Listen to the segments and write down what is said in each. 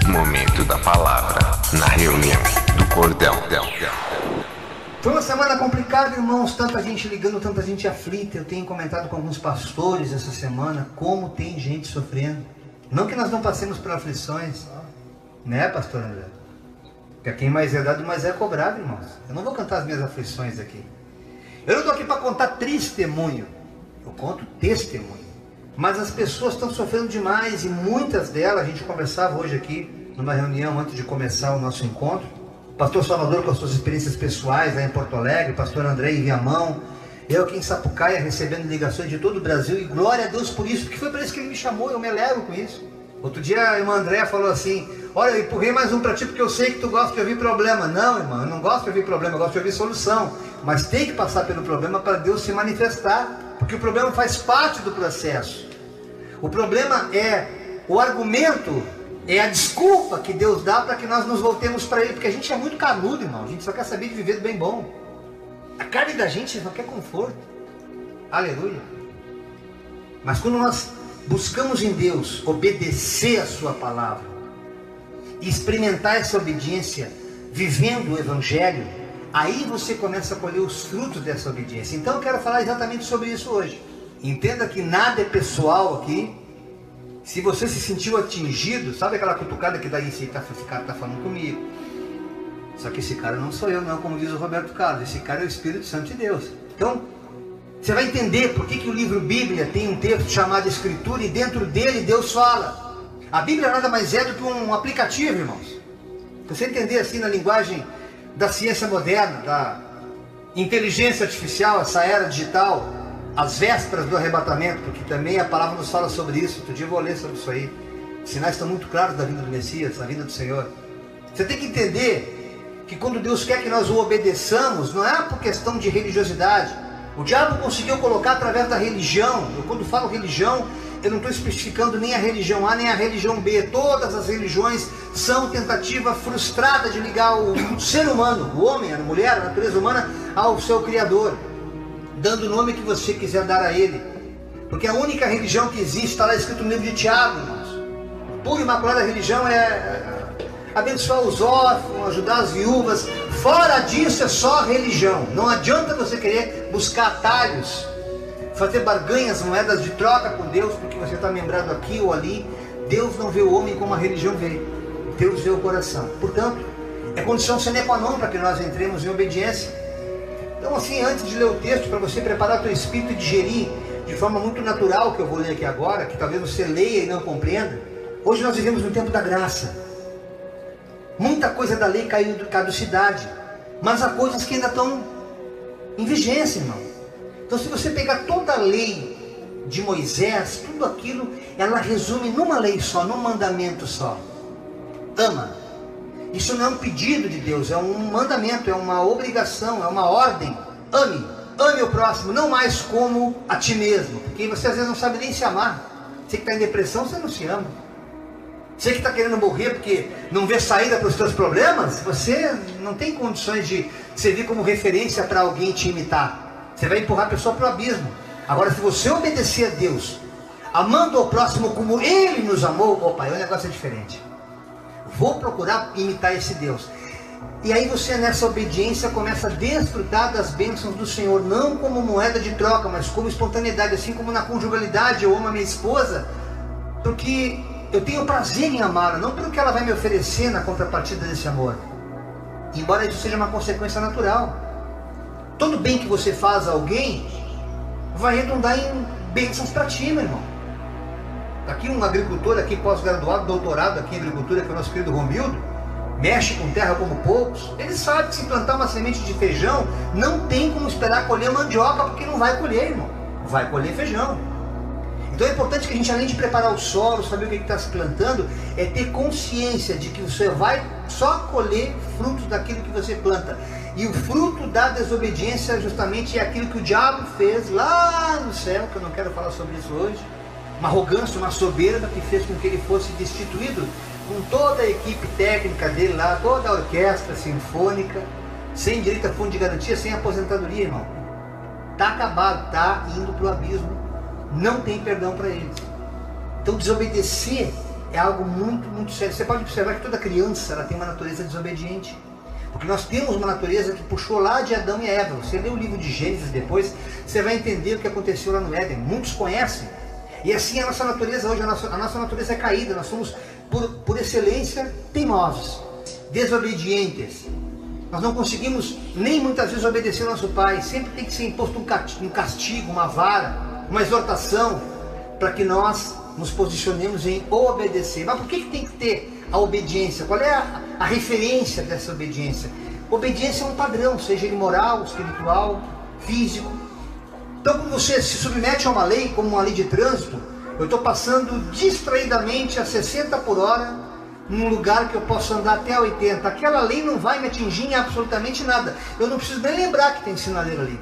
Momento da palavra na reunião do Cordel. Foi uma semana complicada, irmãos, tanta gente ligando, tanta gente aflita. Eu tenho comentado com alguns pastores essa semana como tem gente sofrendo. Não que nós não passemos por aflições, né, pastor André? Porque a quem mais é dado, mais é cobrado, irmãos. Eu não vou contar as minhas aflições aqui. Eu não estou aqui para contar testemunho, eu conto testemunho. Mas as pessoas estão sofrendo demais e muitas delas, a gente conversava hoje aqui, numa reunião antes de começar o nosso encontro. Pastor Salvador com as suas experiências pessoais lá em Porto Alegre, pastor André em Viamão, eu aqui em Sapucaia recebendo ligações de todo o Brasil, e glória a Deus por isso, porque foi por isso que ele me chamou, eu me alegro com isso. Outro dia a irmã André falou assim: olha, eu empurrei mais um para ti porque eu sei que tu gosta de ouvir problema. Não, irmão, eu não gosto de ouvir problema, eu gosto de ouvir solução. Mas tem que passar pelo problema para Deus se manifestar, porque o problema faz parte do processo. O problema é o argumento, é a desculpa que Deus dá para que nós nos voltemos para Ele, porque a gente é muito carnudo, irmão, a gente só quer saber de viver do bem bom. A carne da gente só quer conforto. Aleluia. Mas quando nós buscamos em Deus obedecer a sua palavra e experimentar essa obediência vivendo o Evangelho, aí você começa a colher os frutos dessa obediência. Então eu quero falar exatamente sobre isso hoje. Entenda que nada é pessoal aqui. Se você se sentiu atingido, sabe aquela cutucada que daí esse cara está falando comigo? Só que esse cara não sou eu, não, como diz o Roberto Carlos. Esse cara é o Espírito Santo de Deus. Então, você vai entender por que o livro Bíblia tem um texto chamado Escritura e dentro dele Deus fala. A Bíblia nada mais é do que um aplicativo, irmãos. Para você entender assim na linguagem da ciência moderna, da inteligência artificial, essa era digital, as vésperas do arrebatamento, porque também a palavra nos fala sobre isso. Outro dia eu vou ler sobre isso aí. Os sinais estão muito claros da vinda do Messias, da vinda do Senhor. Você tem que entender que quando Deus quer que nós o obedeçamos, não é por questão de religiosidade. O diabo conseguiu colocar através da religião. Eu, quando falo religião, eu não estou especificando nem a religião A nem a religião B. Todas as religiões são tentativa frustrada de ligar o ser humano, o homem, a mulher, a natureza humana, ao seu Criador, dando o nome que você quiser dar a ele. Porque a única religião que existe, está lá escrito no livro de Tiago, irmãos. Pura e imaculada religião é abençoar os órfãos, ajudar as viúvas. Fora disso é só religião. Não adianta você querer buscar atalhos, fazer barganhas, moedas de troca com Deus, porque você está membrado aqui ou ali. Deus não vê o homem como a religião vê. Deus vê o coração. Portanto, é condição sine qua non para que nós entremos em obediência. Então assim, antes de ler o texto, para você preparar o teu espírito e digerir de forma muito natural o que eu vou ler aqui agora, que talvez você leia e não compreenda. Hoje nós vivemos no tempo da graça. Muita coisa da lei caiu de caducidade, mas há coisas que ainda estão em vigência, irmão. Então se você pegar toda a lei de Moisés, tudo aquilo, ela resume numa lei só, num mandamento só. Ama. Isso não é um pedido de Deus, é um mandamento, é uma obrigação, é uma ordem. Ame, ame o próximo, não mais como a ti mesmo, porque você às vezes não sabe nem se amar. Você que está em depressão, você não se ama. Você que está querendo morrer porque não vê saída para os seus problemas, você não tem condições de servir como referência para alguém te imitar. Você vai empurrar a pessoa para o abismo. Agora, se você obedecer a Deus, amando ao próximo como Ele nos amou, opa, aí o negócio é diferente. Vou procurar imitar esse Deus. E aí você nessa obediência começa a desfrutar das bênçãos do Senhor, não como moeda de troca, mas como espontaneidade, assim como na conjugalidade. Eu amo a minha esposa porque eu tenho prazer em amá-la, não pelo que ela vai me oferecer na contrapartida desse amor. Embora isso seja uma consequência natural. Todo bem que você faz a alguém vai redundar em bênçãos para ti, meu irmão. Aqui um agricultor, aqui pós-graduado, doutorado aqui em agricultura, que é o nosso querido Romildo, mexe com terra como poucos. Ele sabe que se plantar uma semente de feijão, não tem como esperar colher mandioca, porque não vai colher, irmão. Vai colher feijão. Então é importante que a gente, além de preparar o solo, saber o que está se plantando, é ter consciência de que você vai só colher frutos daquilo que você planta. E o fruto da desobediência justamente é aquilo que o diabo fez lá no céu, que eu não quero falar sobre isso hoje. Uma arrogância, uma soberba que fez com que ele fosse destituído, com toda a equipe técnica dele lá, toda a orquestra sinfônica, sem direito a fundo de garantia, sem aposentadoria, irmão. Está acabado, está indo para o abismo, não tem perdão para eles. Então desobedecer é algo muito, muito sério. Você pode observar que toda criança ela tem uma natureza desobediente. Porque nós temos uma natureza que puxou lá de Adão e Eva. Você lê o livro de Gênesis depois, você vai entender o que aconteceu lá no Éden. Muitos conhecem. E assim a nossa natureza hoje, a nossa natureza é caída. Nós somos, por excelência, teimosos, desobedientes. Nós não conseguimos nem muitas vezes obedecer ao nosso pai. Sempre tem que ser imposto um castigo, uma vara, uma exortação, para que nós nos posicionemos em obedecer. Mas por que tem que ter a obediência? Qual é a referência dessa obediência? Obediência é um padrão, seja ele moral, espiritual, físico. Então, quando você se submete a uma lei, como uma lei de trânsito, eu estou passando distraidamente a 60 por hora num lugar que eu posso andar até 80. Aquela lei não vai me atingir em absolutamente nada. Eu não preciso nem lembrar que tem sinaleira ali.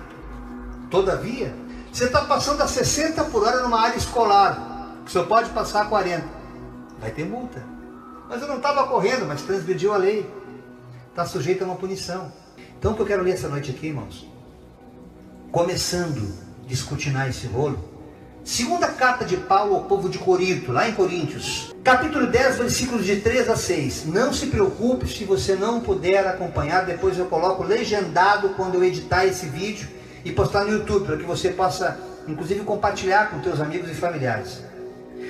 Todavia, você está passando a 60 por hora numa área escolar, que só pode passar a 40. Vai ter multa. Mas eu não estava correndo, mas transgrediu a lei. Está sujeito a uma punição. Então o que eu quero ler essa noite aqui, irmãos, começando a descortinar esse rolo, segunda carta de Paulo ao povo de Corinto, lá em Coríntios, capítulo 10, versículos de 3 a 6. Não se preocupe se você não puder acompanhar, depois eu coloco legendado quando eu editar esse vídeo e postar no YouTube, para que você possa, inclusive, compartilhar com teus amigos e familiares.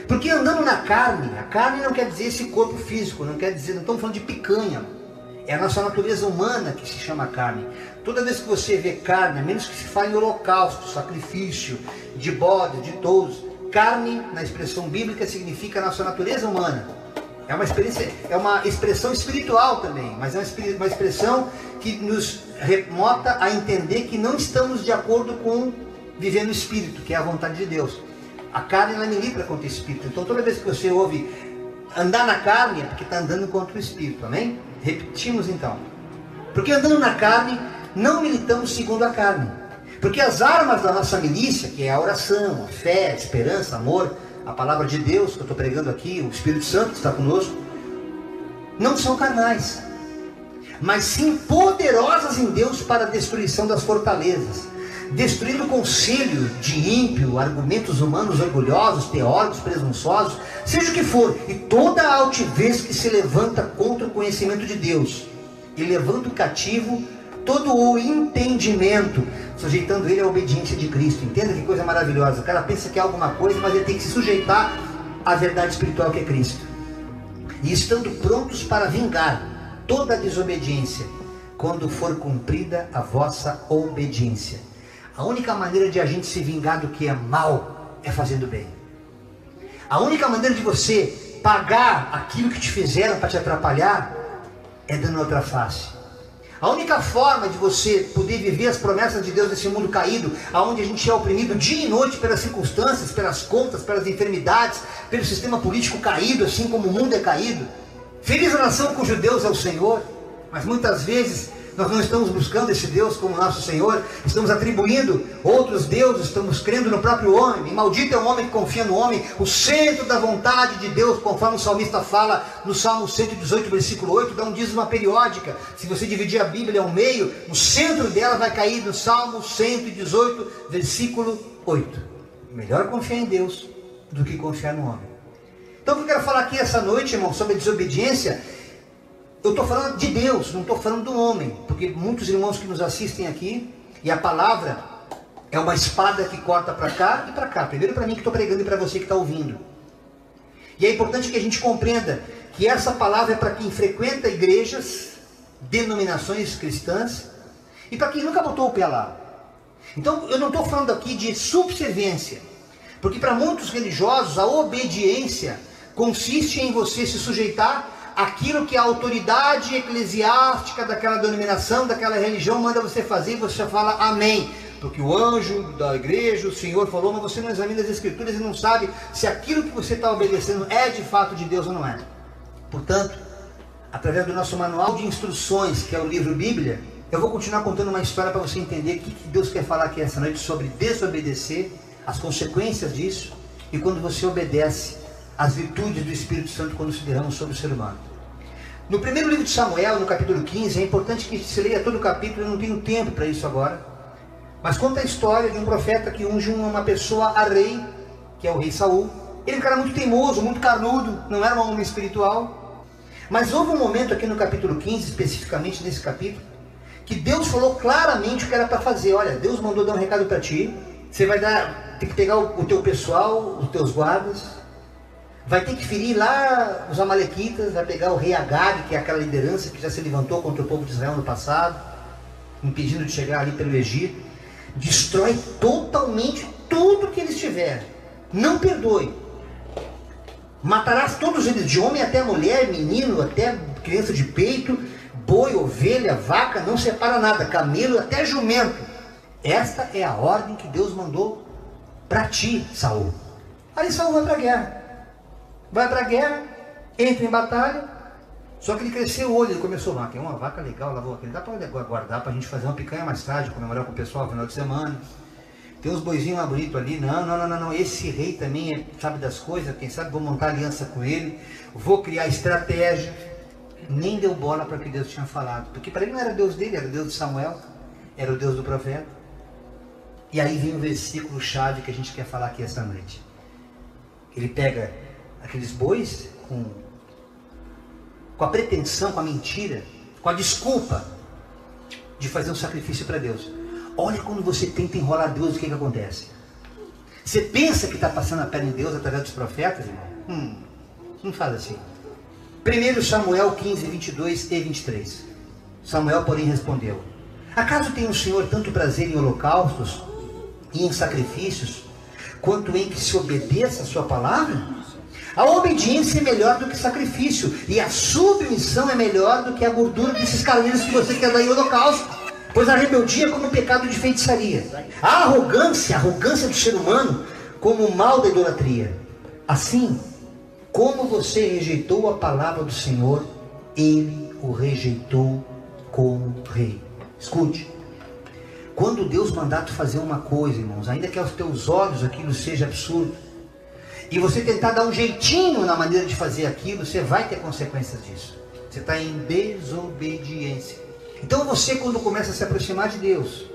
Porque andando na carne, a carne não quer dizer esse corpo físico, não quer dizer, não estamos falando de picanha, é a nossa natureza humana que se chama carne. Toda vez que você vê carne, a menos que se fale em holocausto, sacrifício, de bode, de touros, carne, na expressão bíblica, significa a nossa natureza humana. É uma expressão espiritual também, mas é uma expressão que nos remota a entender que não estamos de acordo com viver no espírito, que é a vontade de Deus. A carne ela milita contra o espírito. Então toda vez que você ouve andar na carne, é porque está andando contra o espírito, amém? Repetimos então. Porque andando na carne, não militamos segundo a carne. Porque as armas da nossa milícia, que é a oração, a fé, a esperança, amor, a palavra de Deus que eu estou pregando aqui, o Espírito Santo que está conosco, não são carnais, mas sim poderosas em Deus para a destruição das fortalezas, destruindo o conselho de ímpio, argumentos humanos orgulhosos, teóricos, presunçosos, seja o que for, e toda a altivez que se levanta contra o conhecimento de Deus, e levando cativo todo o entendimento, sujeitando ele à obediência de Cristo. Entenda que coisa maravilhosa. O cara pensa que é alguma coisa, mas ele tem que se sujeitar à verdade espiritual que é Cristo. E estando prontos para vingar toda a desobediência, quando for cumprida a vossa obediência. A única maneira de a gente se vingar do que é mal é fazendo bem. A única maneira de você pagar aquilo que te fizeram para te atrapalhar é dando outra face. A única forma de você poder viver as promessas de Deus nesse mundo caído, onde a gente é oprimido dia e noite pelas circunstâncias, pelas contas, pelas enfermidades, pelo sistema político caído, assim como o mundo é caído. Feliz a nação cujo Deus é o Senhor, mas muitas vezes nós não estamos buscando esse Deus como nosso Senhor, estamos atribuindo outros deuses, estamos crendo no próprio homem. E maldito é o homem que confia no homem. O centro da vontade de Deus, conforme o salmista fala no Salmo 118, versículo 8, dá um dízimo periódica. Se você dividir a Bíblia ao meio, o centro dela vai cair no Salmo 118, versículo 8. Melhor confiar em Deus do que confiar no homem. Então o que eu quero falar aqui essa noite, irmão, sobre a desobediência, eu estou falando de Deus, não estou falando do homem, porque muitos irmãos que nos assistem aqui, e a palavra é uma espada que corta para cá e para cá, primeiro para mim que estou pregando e para você que está ouvindo. E é importante que a gente compreenda que essa palavra é para quem frequenta igrejas, denominações cristãs, e para quem nunca botou o pé lá. Então eu não estou falando aqui de subserviência, porque para muitos religiosos a obediência consiste em você se sujeitar aquilo que a autoridade eclesiástica daquela denominação, daquela religião manda você fazer, e você fala amém, porque o anjo da igreja, o Senhor falou, mas você não examina as escrituras e não sabe se aquilo que você está obedecendo é de fato de Deus ou não é. Portanto, através do nosso manual de instruções, que é o livro Bíblia, eu vou continuar contando uma história para você entender o que Deus quer falar aqui essa noite sobre desobedecer, as consequências disso, e quando você obedece, as virtudes do Espírito Santo quando se derramam sobre o ser humano. No primeiro livro de Samuel, no capítulo 15, é importante que se leia todo o capítulo, eu não tenho tempo para isso agora, mas conta a história de um profeta que unge uma pessoa a rei, que é o rei Saul, Ele era um cara muito teimoso, muito carnudo, não era um homem espiritual. Mas houve um momento aqui no capítulo 15, especificamente nesse capítulo, que Deus falou claramente o que era para fazer. Olha, Deus mandou dar um recado para ti. Você vai ter que pegar o teu pessoal, os teus guardas, vai ter que ferir lá os amalequitas, vai pegar o rei Agag, que é aquela liderança que já se levantou contra o povo de Israel no passado, impedindo de chegar ali pelo Egito. Destrói totalmente tudo que eles tiverem. Não perdoe. Matarás todos eles, de homem até mulher, menino até criança de peito, boi, ovelha, vaca, não separa nada, camelo até jumento. Esta é a ordem que Deus mandou para ti, Saul. Aí Saul vai para a guerra. Vai para a guerra, entra em batalha, só que ele cresceu o olho, ele começou, tem uma vaca legal, lavou aquele, dá para guardar para a gente fazer uma picanha mais tarde, comemorar com o pessoal no final de semana. Tem uns boizinhos lá bonitos ali, não, esse rei também sabe das coisas, quem sabe vou montar aliança com ele, vou criar estratégia. Nem deu bola para o que Deus tinha falado, porque para ele não era Deus dele, era Deus de Samuel, era o Deus do profeta. E aí vem o versículo chave que a gente quer falar aqui esta noite. Ele pega aqueles bois com a pretensão, com a mentira, com a desculpa de fazer um sacrifício para Deus. Olha quando você tenta enrolar Deus, o que acontece? Você pensa que está passando a perna em Deus através dos profetas, irmão? Não faz assim. 1 Samuel 15, 22 e 23. Samuel, porém, respondeu: acaso tem o Senhor tanto prazer em holocaustos e em sacrifícios, quanto em que se obedeça a sua palavra? A obediência é melhor do que sacrifício, e a submissão é melhor do que a gordura desses carneiros que você quer dar em holocausto. Pois a rebeldia é como o pecado de feitiçaria, a arrogância do ser humano, como o mal da idolatria. Assim, como você rejeitou a palavra do Senhor, ele o rejeitou como rei. Escute, quando Deus mandar tu fazer uma coisa, irmãos, ainda que aos teus olhos aquilo seja absurdo, e você tentar dar um jeitinho na maneira de fazer aquilo, você vai ter consequências disso. Você está em desobediência. Então você, quando começa a se aproximar de Deus,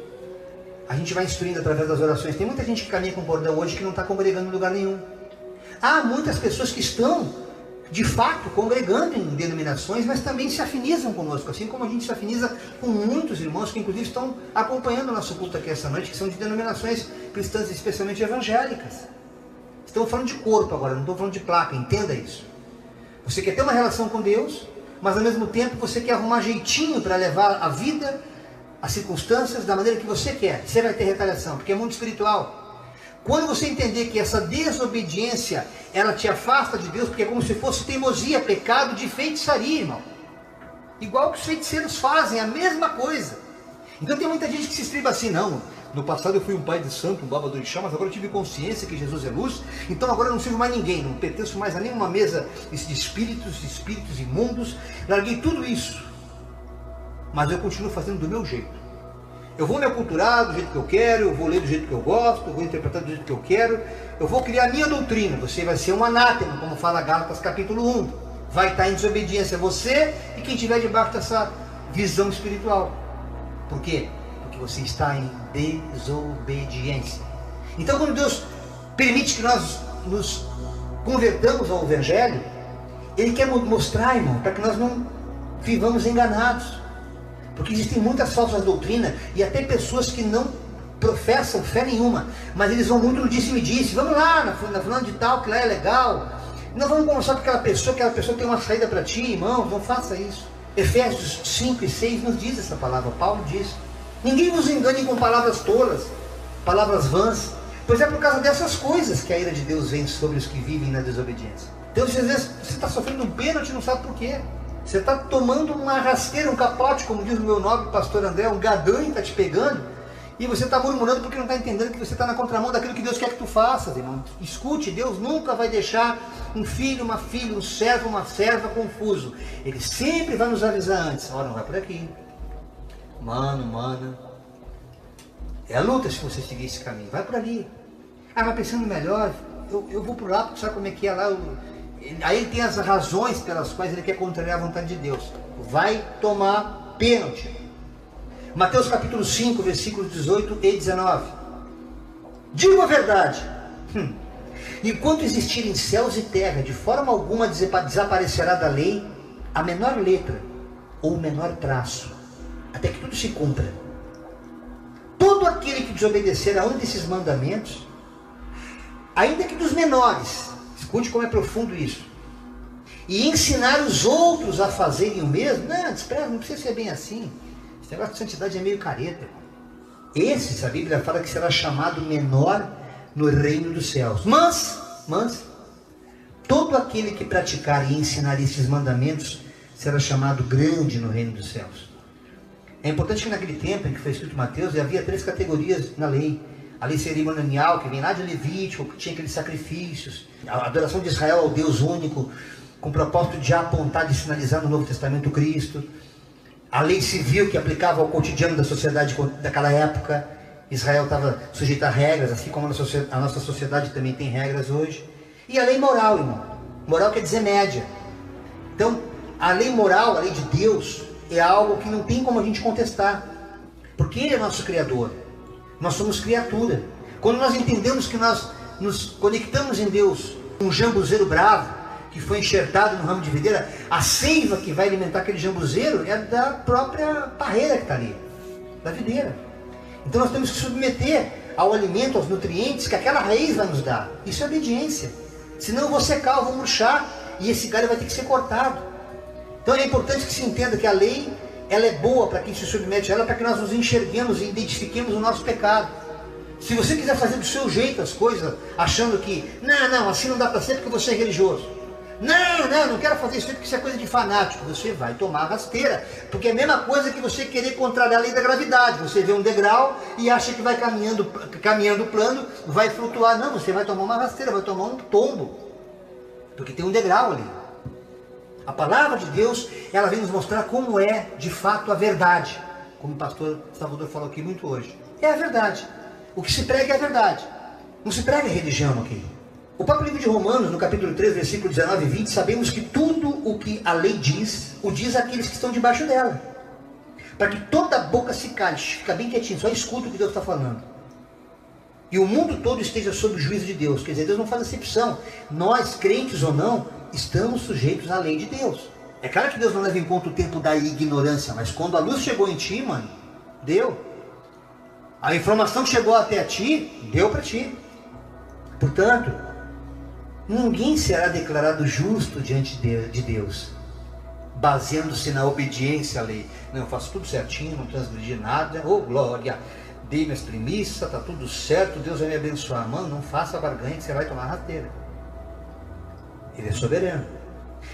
a gente vai instruindo através das orações. Tem muita gente que caminha com bordão hoje que não está congregando em lugar nenhum. Há muitas pessoas que estão, de fato, congregando em denominações, mas também se afinizam conosco, assim como a gente se afiniza com muitos irmãos que inclusive estão acompanhando o nosso culto aqui essa noite, que são de denominações cristãs, especialmente evangélicas. Estamos falando de corpo agora, não estou falando de placa, entenda isso. Você quer ter uma relação com Deus, mas ao mesmo tempo você quer arrumar jeitinho para levar a vida, as circunstâncias da maneira que você quer. Você vai ter retaliação, porque é mundo espiritual. Quando você entender que essa desobediência, ela te afasta de Deus, porque é como se fosse teimosia, pecado de feitiçaria, irmão. Igual que os feiticeiros fazem, a mesma coisa. Então tem muita gente que se estriba assim, não, no passado eu fui um pai de santo, um baba do orixá, mas agora eu tive consciência que Jesus é luz, então agora eu não sirvo mais ninguém, não pertenço mais a nenhuma mesa de espíritos imundos, larguei tudo isso, mas eu continuo fazendo do meu jeito. Eu vou me aculturar do jeito que eu quero, eu vou ler do jeito que eu gosto, eu vou interpretar do jeito que eu quero, eu vou criar a minha doutrina. Você vai ser um anátema, como fala Gálatas capítulo 1. Vai estar em desobediência você e quem estiver debaixo dessa visão espiritual. Por quê? Porque você está em desobediência. Então quando Deus permite que nós nos convertamos ao Evangelho, Ele quer mostrar, irmão, para que nós não vivamos enganados. Porque existem muitas falsas doutrinas e até pessoas que não professam fé nenhuma, mas eles vão muito no disse-me-disse. Vamos lá, na fulana de tal, que lá é legal. Não vamos conversar com aquela pessoa tem uma saída para ti, irmão. Não faça isso. Efésios 5 e 6 nos diz essa palavra. Paulo diz: ninguém vos engane com palavras tolas, palavras vãs, pois é por causa dessas coisas que a ira de Deus vem sobre os que vivem na desobediência. Então às vezes você está sofrendo um pênalti e não sabe por quê. Você está tomando uma rasteira, um capote, como diz o meu nobre pastor André, um gadanho está te pegando, e você está murmurando porque não está entendendo que você está na contramão daquilo que Deus quer que tu faças, irmão. Escute, Deus nunca vai deixar um filho, uma filha, um servo, uma serva confuso. Ele sempre vai nos avisar antes. Olha, não vai por aqui. Mano, é a luta se você seguir esse caminho. Vai por ali. Ah, mas pensando melhor, eu vou por lá, porque sabe como é que é lá. Aí ele tem as razões pelas quais ele quer contrariar a vontade de Deus. Vai tomar pênalti. Mateus capítulo 5, versículos 18 e 19. Digo a verdade. enquanto existirem céus e terra, de forma alguma desaparecerá da lei a menor letra ou o menor traço, até que tudo se cumpra. Todo aquele que desobedecer a um desses mandamentos, ainda que dos menores, escute como é profundo isso, e ensinar os outros a fazerem o mesmo, não, despreza, não precisa ser bem assim, esse negócio de santidade é meio careta. Esse, a Bíblia fala que será chamado menor no reino dos céus. Mas, todo aquele que praticar e ensinar esses mandamentos será chamado grande no reino dos céus. É importante que naquele tempo em que foi escrito Mateus, havia 3 categorias na lei. A lei cerimonial, que vem lá de Levítico, que tinha aqueles sacrifícios, a adoração de Israel ao Deus único, com o propósito de apontar, de sinalizar no Novo Testamento Cristo. A lei civil, que aplicava ao cotidiano da sociedade daquela época. Israel estava sujeito a regras, assim como a nossa sociedade também tem regras hoje. E a lei moral, irmão. Moral quer dizer média. Então, a lei moral, a lei de Deus, é algo que não tem como a gente contestar. Porque Ele é nosso Criador. Nós somos criatura. Quando nós entendemos que nós nos conectamos em Deus, um jambuzeiro bravo, que foi enxertado no ramo de videira, a seiva que vai alimentar aquele jambuzeiro é da própria parreira que está ali, da videira. Então nós temos que submeter ao alimento, aos nutrientes que aquela raiz vai nos dar. Isso é obediência. Senão eu vou secar, eu vou murchar, e esse galho vai ter que ser cortado. Então é importante que se entenda que a lei, ela é boa para quem se submete a ela, para que nós nos enxerguemos e identifiquemos o nosso pecado. Se você quiser fazer do seu jeito as coisas, achando que, não, assim não dá para ser porque você é religioso. Não quero fazer isso porque isso é coisa de fanático. Você vai tomar rasteira, porque é a mesma coisa que você querer contrariar a lei da gravidade. Você vê um degrau e acha que vai caminhando plano, vai flutuar. Não, você vai tomar uma rasteira, vai tomar um tombo, porque tem um degrau ali. A palavra de Deus, ela vem nos mostrar como é de fato a verdade, como o pastor Salvador falou aqui muito hoje. É a verdade. O que se prega é a verdade. Não se prega religião aqui. O próprio livro de Romanos, no capítulo 3, versículo 19 e 20, sabemos que tudo o que a lei diz, o diz àqueles que estão debaixo dela. Para que toda boca se cale, fica bem quietinho, só escuta o que Deus está falando. E o mundo todo esteja sob o juízo de Deus. Quer dizer, Deus não faz acepção. Nós, crentes ou não, estamos sujeitos à lei de Deus. É claro que Deus não leva em conta o tempo da ignorância, mas quando a luz chegou em ti, mano, deu. A informação que chegou até a ti, deu para ti. Portanto, ninguém será declarado justo diante de Deus, baseando-se na obediência à lei. Não, eu faço tudo certinho, não transgredi nada, oh glória, dei minhas premissas, está tudo certo, Deus vai me abençoar. Mano, não faça barganha que você vai tomar rasteira. Ele é soberano.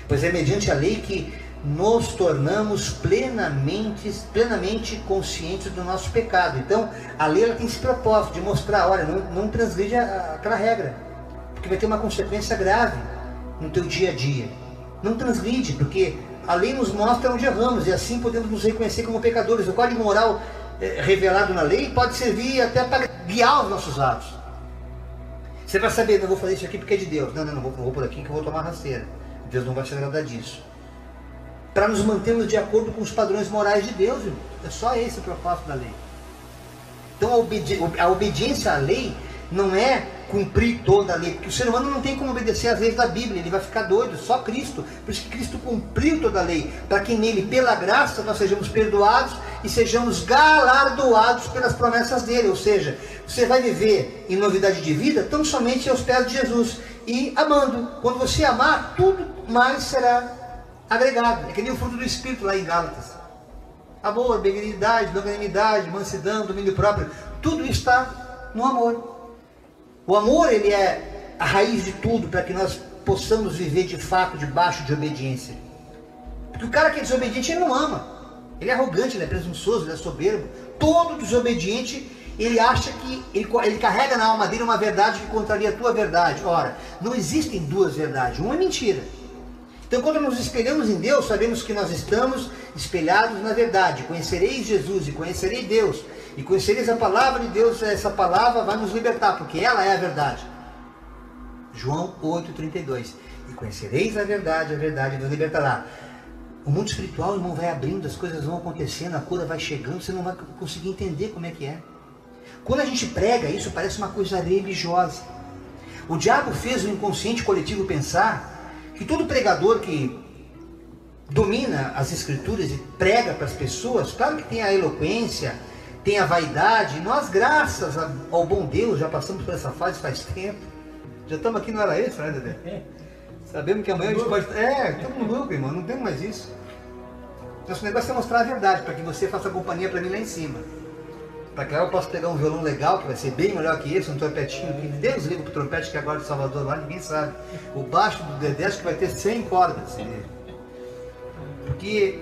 Pois é mediante a lei que nos tornamos plenamente conscientes do nosso pecado. Então, a lei ela tem esse propósito de mostrar, olha, não transgride aquela regra, porque vai ter uma consequência grave no teu dia a dia. Não transgride, porque a lei nos mostra onde erramos, e assim podemos nos reconhecer como pecadores. O código moral revelado na lei pode servir até para guiar os nossos atos. Você vai saber, não vou fazer isso aqui porque é de Deus. Não vou por aqui que eu vou tomar rasteira. Deus não vai se agradar disso. Para nos mantermos de acordo com os padrões morais de Deus, é só esse o propósito da lei. Então a obediência à lei não é cumprir toda a lei, porque o ser humano não tem como obedecer às leis da Bíblia, ele vai ficar doido, só Cristo. Por isso que Cristo cumpriu toda a lei, para que nele, pela graça, nós sejamos perdoados e sejamos galardoados pelas promessas dele. Ou seja, você vai viver em novidade de vida tão somente aos pés de Jesus e amando. Quando você amar, tudo mais será agregado. É que nem o fruto do Espírito lá em Gálatas: amor, benignidade, longanimidade, mansidão, domínio próprio. Tudo está no amor. O amor, ele é a raiz de tudo, para que nós possamos viver de fato debaixo de obediência. Porque o cara que é desobediente, ele não ama. Ele é arrogante, ele é presunçoso, ele é soberbo. Todo desobediente, ele acha que ele carrega na alma dele uma verdade que contraria a tua verdade. Ora, não existem duas verdades, uma é mentira. Então, quando nos espelhamos em Deus, sabemos que nós estamos espelhados na verdade. Conhecereis Jesus e conhecerei Deus. E conhecereis a palavra de Deus, essa palavra vai nos libertar, porque ela é a verdade. João 8,32. E conhecereis a verdade nos libertará. O mundo espiritual, irmão, vai abrindo, as coisas vão acontecendo, a cura vai chegando, você não vai conseguir entender como é que é. Quando a gente prega, isso parece uma coisa religiosa. O diabo fez o inconsciente coletivo pensar que todo pregador que domina as escrituras e prega para as pessoas, claro que tem a eloquência, tem a vaidade. Nós, graças ao bom Deus, já passamos por essa fase faz tempo. Já estamos aqui no hora extra, né, Dedé? Sabemos que amanhã a gente pode... estamos no lucro, irmão, não temos mais isso. Nosso negócio é mostrar a verdade, para que você faça companhia para mim lá em cima. Para que lá eu possa pegar um violão legal, que vai ser bem melhor que esse, um trompetinho, que Deus liga pro trompete que agora de Salvador lá, ninguém sabe. O baixo do Dedé acho que vai ter 100 cordas. Porque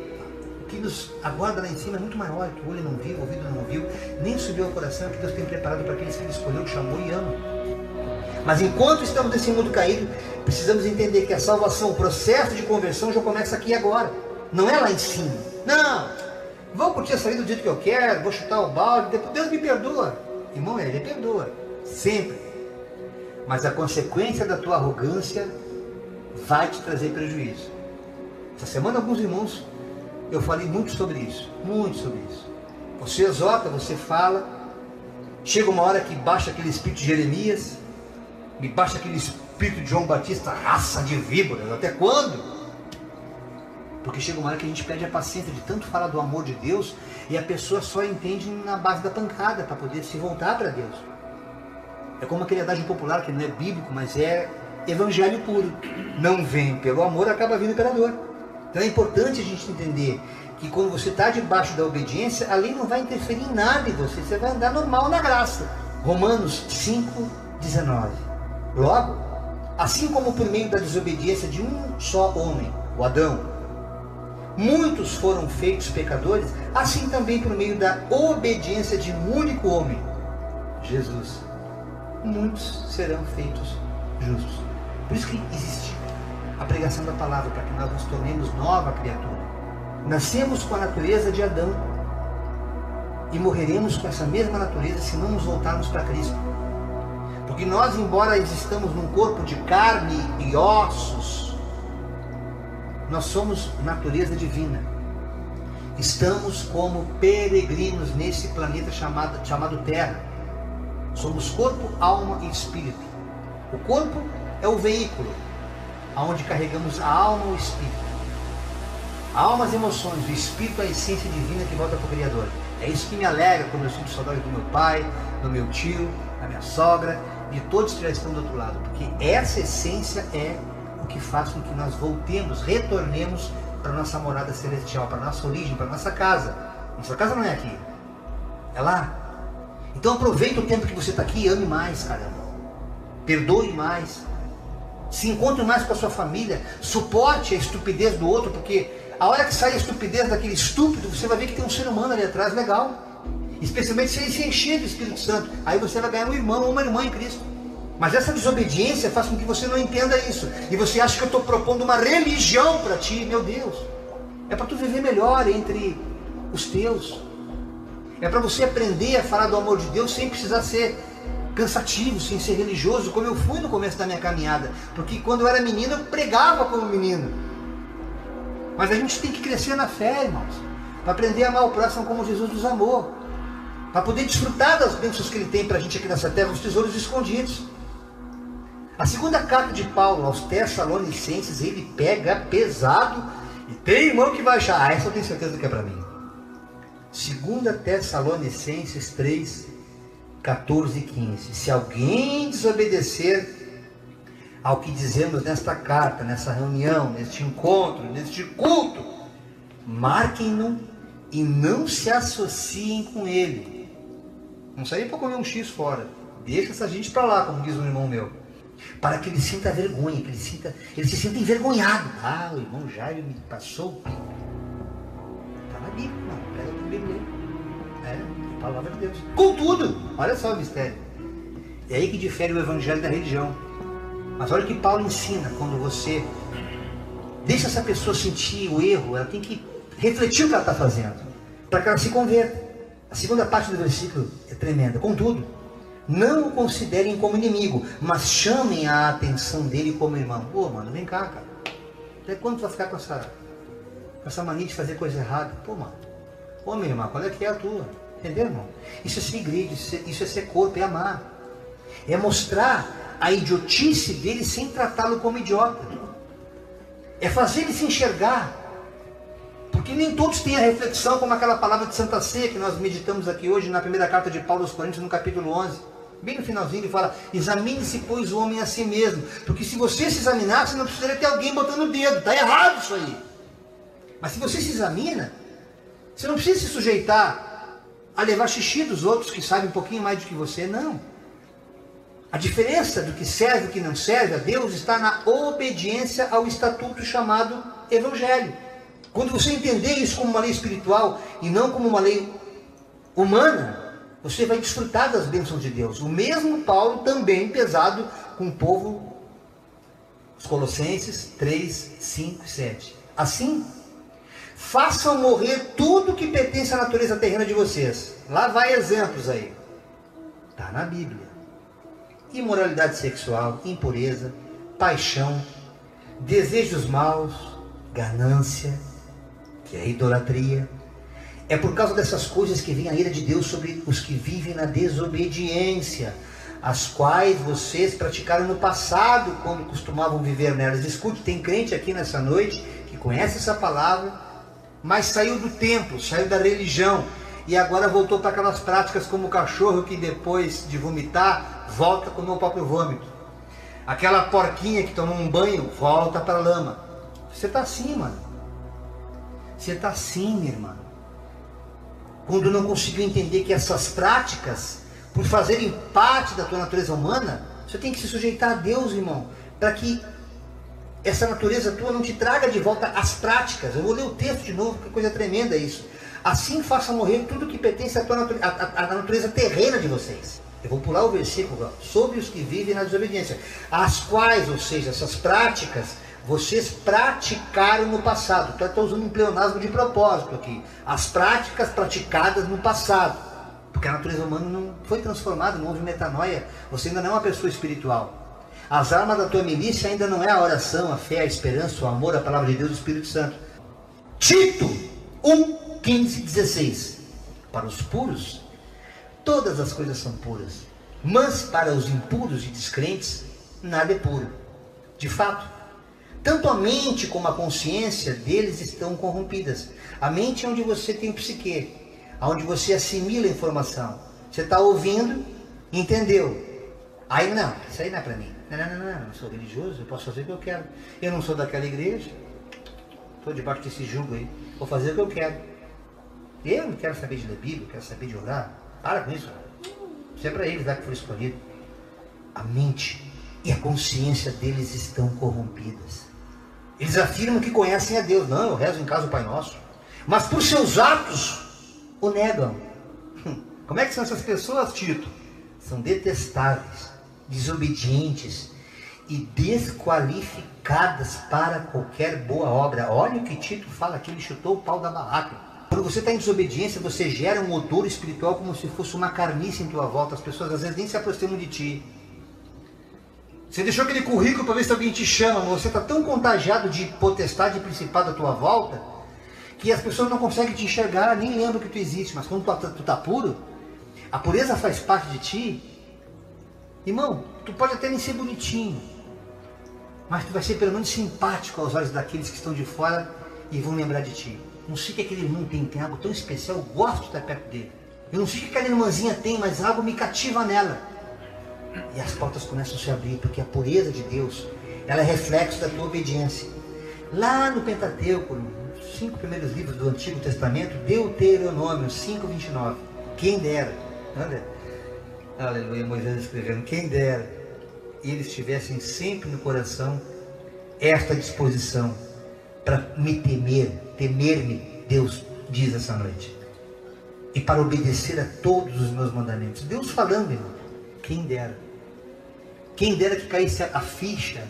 o que nos aguarda lá em cima é muito maior, que o olho não viu, o ouvido não viu, nem subiu ao coração, que Deus tem preparado para aqueles que Ele escolheu, chamou e ama. Mas enquanto estamos nesse mundo caído, precisamos entender que a salvação, o processo de conversão já começa aqui e agora. Não é lá em cima. Não! Vou curtir essa vida do jeito que eu quero, vou chutar o balde, Deus me perdoa. Irmão, Ele perdoa. Sempre. Mas a consequência da tua arrogância vai te trazer prejuízo. Essa semana, alguns irmãos, eu falei muito sobre isso. Muito sobre isso. Você exorta, você fala. Chega uma hora que baixa aquele espírito de Jeremias, me baixa aquele espírito de João Batista, raça de víboras. Até quando? Porque chega uma hora que a gente perde a paciência de tanto falar do amor de Deus e a pessoa só entende na base da pancada para poder se voltar para Deus. É como aquele adágio popular que não é bíblico, mas é evangelho puro. Não vem pelo amor, acaba vindo pela dor. Então é importante a gente entender que quando você está debaixo da obediência, a lei não vai interferir em nada em você, você vai andar normal na graça. Romanos 5:19. Logo, assim como por meio da desobediência de um só homem, o Adão, muitos foram feitos pecadores, assim também por meio da obediência de um único homem, Jesus, muitos serão feitos justos. Por isso que existe a pregação da palavra, para que nós nos tornemos nova criatura. Nascemos com a natureza de Adão e morreremos com essa mesma natureza se não nos voltarmos para Cristo. Porque nós, embora existamos num corpo de carne e ossos, nós somos natureza divina. Estamos como peregrinos nesse planeta chamado Terra. Somos corpo, alma e espírito. O corpo é o veículo, onde carregamos a alma e o espírito. A alma, as emoções, o espírito, a essência divina que volta para o Criador. É isso que me alegra quando eu sinto saudade do meu pai, do meu tio, da minha sogra, de todos que já estão do outro lado. Porque essa essência é o que faz com que nós voltemos, retornemos para a nossa morada celestial, para a nossa origem, para a nossa casa. Nossa casa não é aqui, é lá. Então aproveita o tempo que você está aqui e ame mais, caramba. Perdoe mais. Se encontre mais com a sua família. Suporte a estupidez do outro, porque a hora que sai a estupidez daquele estúpido, você vai ver que tem um ser humano ali atrás legal. Especialmente se ele se encher do Espírito Santo. Aí você vai ganhar um irmão ou uma irmã em Cristo. Mas essa desobediência faz com que você não entenda isso. E você acha que eu estou propondo uma religião para ti. Meu Deus. É para tu viver melhor entre os teus. É para você aprender a falar do amor de Deus sem precisar ser cansativo, sem ser religioso, como eu fui no começo da minha caminhada. Porque quando eu era menino, eu pregava como menino. Mas a gente tem que crescer na fé, irmãos. Para aprender a amar o próximo como Jesus nos amou. Para poder desfrutar das bênçãos que Ele tem para a gente aqui nessa terra, os tesouros escondidos. A segunda carta de Paulo aos Tessalonicenses, ele pega pesado e tem irmão que vai achar, essa eu tenho certeza que é para mim. 2 Tessalonicenses 3, 14 e 15. Se alguém desobedecer ao que dizemos nesta carta, nessa reunião, neste encontro, neste culto, marquem-no e não se associem com ele. Não sair para comer um X fora. Deixa essa gente para lá, como diz um irmão meu. Para que ele sinta vergonha, que ele se sinta envergonhado. Ah, o irmão Jairo me passou. Está na Bíblia, não, pega a Bíblia. É, a palavra de Deus. Contudo, olha só o mistério. É aí que difere o evangelho da religião. Mas olha o que Paulo ensina, quando você deixa essa pessoa sentir o erro, ela tem que refletir o que ela está fazendo, para que ela se converta. A segunda parte do versículo é tremenda. Contudo, não o considerem como inimigo, mas chamem a atenção dele como irmão. Pô, mano, vem cá, cara. Até quando tu vai ficar com essa mania de fazer coisa errada? Pô, mano. Ô, meu irmão, qual é que é a tua? Entendeu, irmão? Isso é ser igreja, isso é ser corpo, é amar. É mostrar a idiotice dele sem tratá-lo como idiota. É fazer ele se enxergar. Porque nem todos têm a reflexão como aquela palavra de Santa Ceia que nós meditamos aqui hoje na primeira carta de Paulo aos Coríntios, no capítulo 11. Bem no finalzinho ele fala: examine-se, pois, o homem a si mesmo. Porque se você se examinar, você não precisaria ter alguém botando o dedo. Está errado isso aí. Mas se você se examina, você não precisa se sujeitar a levar xixi dos outros que sabem um pouquinho mais do que você, não. A diferença do que serve e do que não serve a Deus está na obediência ao estatuto chamado Evangelho. Quando você entender isso como uma lei espiritual e não como uma lei humana, você vai desfrutar das bênçãos de Deus. O mesmo Paulo também pesado com o povo, os Colossenses 3, 5 e 7. Assim, façam morrer tudo que pertence à natureza terrena de vocês. Lá vai exemplos aí. Está na Bíblia. Imoralidade sexual, impureza, paixão, desejos maus, ganância, que é idolatria. É por causa dessas coisas que vem a ira de Deus sobre os que vivem na desobediência, as quais vocês praticaram no passado, quando costumavam viver nelas. Escute, tem crente aqui nessa noite que conhece essa palavra, mas saiu do templo, saiu da religião, e agora voltou para aquelas práticas como o cachorro que depois de vomitar, volta a comer o próprio vômito. Aquela porquinha que tomou um banho, volta para a lama. Você está assim, mano. Você está assim, minha irmã. Quando não conseguiu entender que essas práticas, por fazerem parte da tua natureza humana, você tem que se sujeitar a Deus, irmão, para que essa natureza tua não te traga de volta as práticas. Eu vou ler o texto de novo, que coisa tremenda isso. Assim faça morrer tudo que pertence à natureza terrena de vocês. Eu vou pular o versículo, sobre os que vivem na desobediência, as quais, ou seja, essas práticas, vocês praticaram no passado. Estou usando um pleonasmo de propósito aqui. As práticas praticadas no passado. Porque a natureza humana não foi transformada, não houve metanoia. Você ainda não é uma pessoa espiritual. As armas da tua milícia ainda não é a oração, a fé, a esperança, o amor, a palavra de Deus e o Espírito Santo. Tito 1, 15, 16. Para os puros, todas as coisas são puras. Mas para os impuros e descrentes, nada é puro. De fato, tanto a mente como a consciência deles estão corrompidas. A mente é onde você tem o psique, onde você assimila a informação. Você está ouvindo, entendeu? Aí não, isso aí não é para mim. Não, eu sou religioso, eu posso fazer o que eu quero. Eu não sou daquela igreja, estou debaixo desse jugo aí, vou fazer o que eu quero. Eu não quero saber de ler Bíblia, quero saber de orar. Para com isso, isso é para eles lá que foi escolhido. A mente e a consciência deles estão corrompidas. Eles afirmam que conhecem a Deus. Não, eu rezo em casa o Pai Nosso. Mas por seus atos o negam. Como é que são essas pessoas, Tito? São detestáveis, desobedientes e desqualificadas para qualquer boa obra. Olha o que Tito fala aqui, ele chutou o pau da barraca. Quando você está em desobediência, você gera um odor espiritual como se fosse uma carniça em tua volta. As pessoas às vezes nem se aproximam de ti. Você deixou aquele currículo para ver se alguém te chama, mas você está tão contagiado de potestade e principado à tua volta, que as pessoas não conseguem te enxergar, nem lembram que tu existe. Mas quando tu está puro, a pureza faz parte de ti. Irmão, tu pode até nem ser bonitinho, mas tu vai ser pelo menos simpático aos olhos daqueles que estão de fora e vão lembrar de ti. Não sei que aquele irmão tem algo tão especial, eu gosto de estar perto dele. Eu não sei o que aquela irmãzinha tem, mas algo me cativa nela. E as portas começam a se abrir, porque a pureza de Deus, ela é reflexo da tua obediência. Lá no Pentateuco, nos 5 primeiros livros do Antigo Testamento, Deuteronômio 5:29. Quem dera, aleluia, Moisés escrevendo, quem dera eles tivessem sempre no coração esta disposição para me temer-me, Deus diz essa noite, e para obedecer a todos os meus mandamentos. Deus falando, irmão, quem dera que caísse a ficha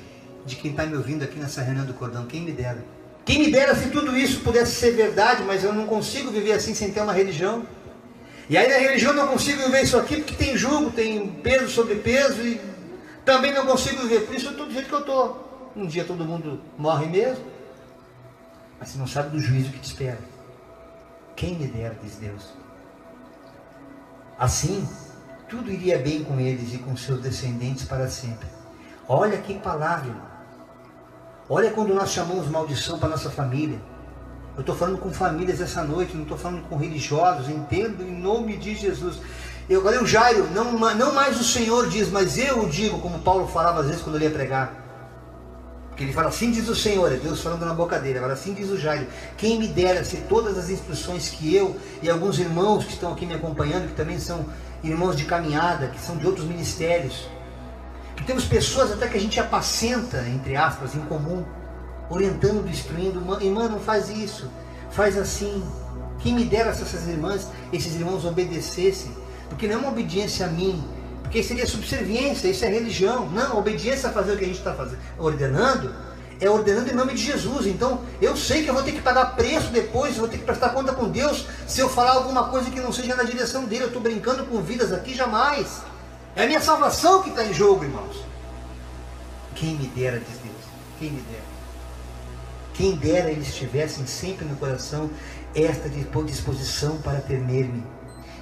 de quem está me ouvindo aqui nessa reunião do Cordão, quem me dera se tudo isso pudesse ser verdade, mas eu não consigo viver assim sem ter uma religião. E aí na religião eu não consigo viver isso aqui porque tem jugo, tem peso sobre peso, e também não consigo viver, por isso eu estou do jeito que eu estou. Um dia todo mundo morre mesmo, mas você não sabe do juízo que te espera. Quem me dera, diz Deus. Assim, tudo iria bem com eles e com seus descendentes para sempre. Olha que palavra, irmão. Olha quando nós chamamos maldição para nossa família. Eu estou falando com famílias essa noite, não estou falando com religiosos, entendo em nome de Jesus. Agora o Jairo, não mais o Senhor diz, mas eu o digo, como Paulo falava às vezes quando ele ia pregar. Porque ele fala, assim diz o Senhor, é Deus falando na boca dele. Agora assim diz o Jairo, quem me dera se todas as instruções que eu e alguns irmãos que estão aqui me acompanhando, que também são irmãos de caminhada, que são de outros ministérios, que temos pessoas até que a gente apacenta, entre aspas, em comum, orientando, instruindo, irmã, não faz isso, faz assim. Quem me dera se essas irmãs, esses irmãos obedecessem, porque não é uma obediência a mim, porque seria subserviência, isso é religião. Não, obediência a fazer o que a gente está fazendo, ordenando em nome de Jesus. Então eu sei que eu vou ter que pagar preço depois, eu vou ter que prestar conta com Deus se eu falar alguma coisa que não seja na direção dele. Eu estou brincando com vidas aqui, jamais. É a minha salvação que está em jogo, irmãos. Quem me dera, diz Deus, quem me dera. Quem dera eles tivessem sempre no coração esta disposição para temer-me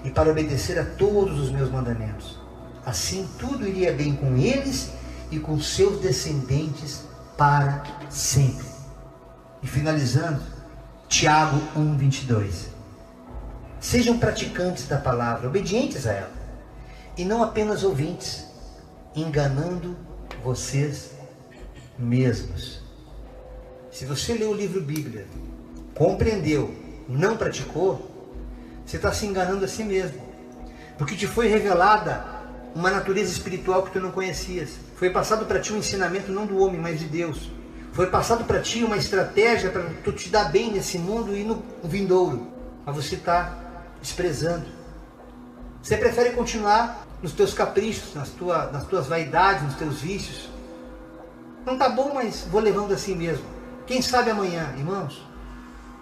e para obedecer a todos os meus mandamentos. Assim tudo iria bem com eles e com seus descendentes para sempre. E finalizando, Tiago 1:22. Sejam praticantes da palavra, obedientes a ela, e não apenas ouvintes, enganando vocês mesmos. Se você leu o livro Bíblia, compreendeu, não praticou, você está se enganando a si mesmo, porque te foi revelada uma natureza espiritual que tu não conhecias. Foi passado para ti um ensinamento não do homem, mas de Deus. Foi passado para ti uma estratégia para tu te dar bem nesse mundo e no vindouro, mas você está desprezando. Você prefere continuar nos teus caprichos, nas tuas vaidades, nos teus vícios. Não está bom, mas vou levando assim mesmo. Quem sabe amanhã, irmãos?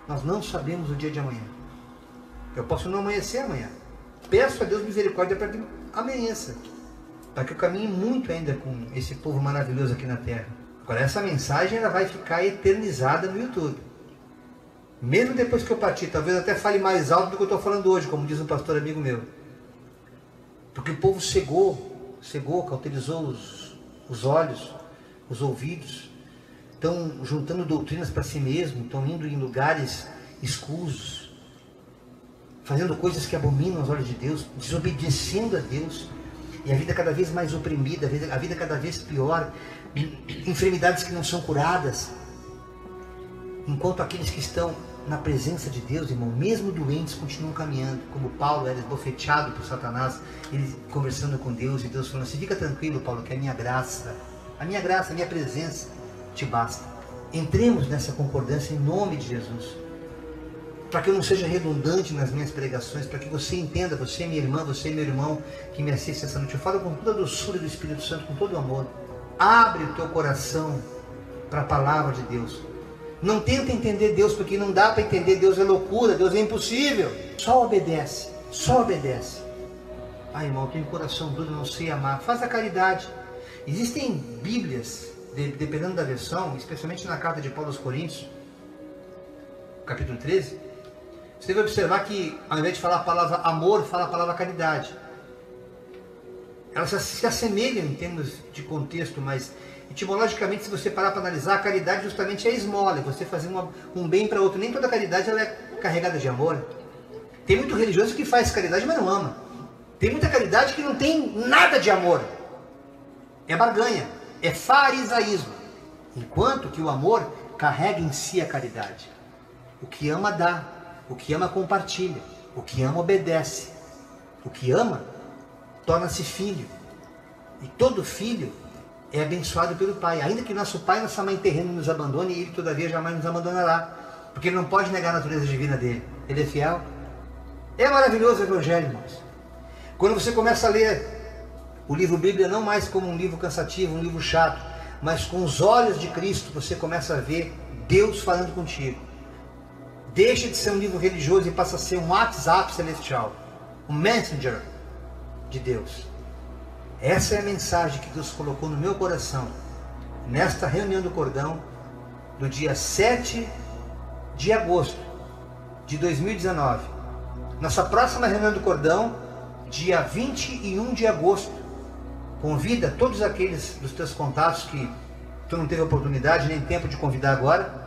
Nós não sabemos o dia de amanhã. Eu posso não amanhecer amanhã. Peço a Deus misericórdia para que amanheça, para que eu caminhe muito ainda com esse povo maravilhoso aqui na terra. Agora essa mensagem ela vai ficar eternizada no YouTube. Mesmo depois que eu partir, talvez até fale mais alto do que eu estou falando hoje, como diz um pastor amigo meu. Porque o povo cegou, cauterizou os olhos, os ouvidos. Estão juntando doutrinas para si mesmo, estão indo em lugares escusos, fazendo coisas que abominam aos olhos de Deus, desobedecendo a Deus, e a vida cada vez mais oprimida, a vida cada vez pior, enfermidades que não são curadas, enquanto aqueles que estão na presença de Deus, irmão, mesmo doentes, continuam caminhando, como Paulo era esbofeteado por Satanás, ele conversando com Deus, e Deus falando assim, fica tranquilo, Paulo, que a minha graça, a minha presença te basta. Entremos nessa concordância em nome de Jesus, para que eu não seja redundante nas minhas pregações, para que você entenda, você minha irmã, você meu irmão que me assiste essa noite, eu falo com toda a doçura do Espírito Santo, com todo o amor. Abre o teu coração para a palavra de Deus. Não tenta entender Deus, porque não dá para entender Deus, é loucura, Deus é impossível. Só obedece, só obedece. Ah, irmão, eu tenho coração duro, não sei amar. Faz a caridade. Existem Bíblias, dependendo da versão, especialmente na carta de Paulo aos Coríntios, capítulo 13, você vai observar que ao invés de falar a palavra amor, fala a palavra caridade. Elas se assemelham em termos de contexto, mas etimologicamente, se você parar para analisar, a caridade justamente é a esmola, você fazer um bem para outro. Nem toda caridade ela é carregada de amor. Tem muito religioso que faz caridade, mas não ama. Tem muita caridade que não tem nada de amor. É barganha, é farisaísmo. Enquanto que o amor carrega em si a caridade. O que ama dá, o que ama compartilha, o que ama obedece. O que ama torna-se filho. E todo filho é abençoado pelo Pai. Ainda que nosso Pai, nossa Mãe terrena nos abandone, Ele todavia jamais nos abandonará. Porque Ele não pode negar a natureza divina dele. Ele é fiel. É maravilhoso o Evangelho, irmãos. Quando você começa a ler o livro Bíblia, não mais como um livro cansativo, um livro chato, mas com os olhos de Cristo, você começa a ver Deus falando contigo. Deixa de ser um livro religioso e passa a ser um WhatsApp celestial. Um messenger de Deus. Essa é a mensagem que Deus colocou no meu coração nesta reunião do Cordão do dia 7 de agosto de 2019. Nossa próxima reunião do Cordão, dia 21 de agosto Convida todos aqueles dos teus contatos que tu não teve oportunidade nem tempo de convidar agora,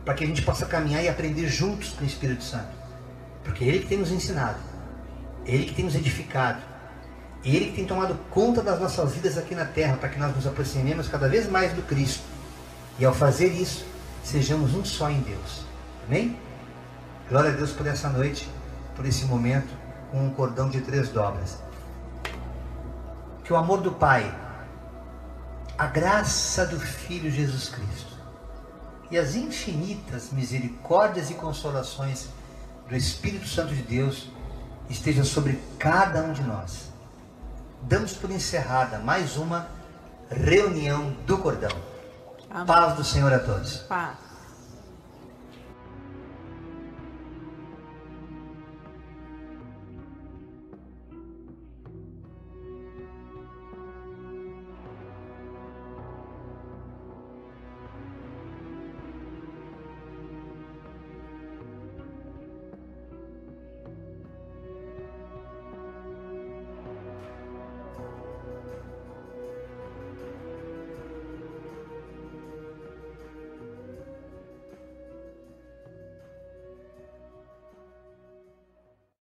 para que a gente possa caminhar e aprender juntos com o Espírito Santo. Porque Ele que tem nos ensinado, Ele que tem nos edificado, Ele que tem tomado conta das nossas vidas aqui na terra, para que nós nos aproximemos cada vez mais do Cristo. E ao fazer isso, sejamos um só em Deus. Amém? Glória a Deus por essa noite, por esse momento, com um cordão de 3 dobras. Que o amor do Pai, a graça do Filho Jesus Cristo e as infinitas misericórdias e consolações do Espírito Santo de Deus estejam sobre cada um de nós. Damos por encerrada mais uma reunião do cordão. Amém. Paz do Senhor a todos. Paz.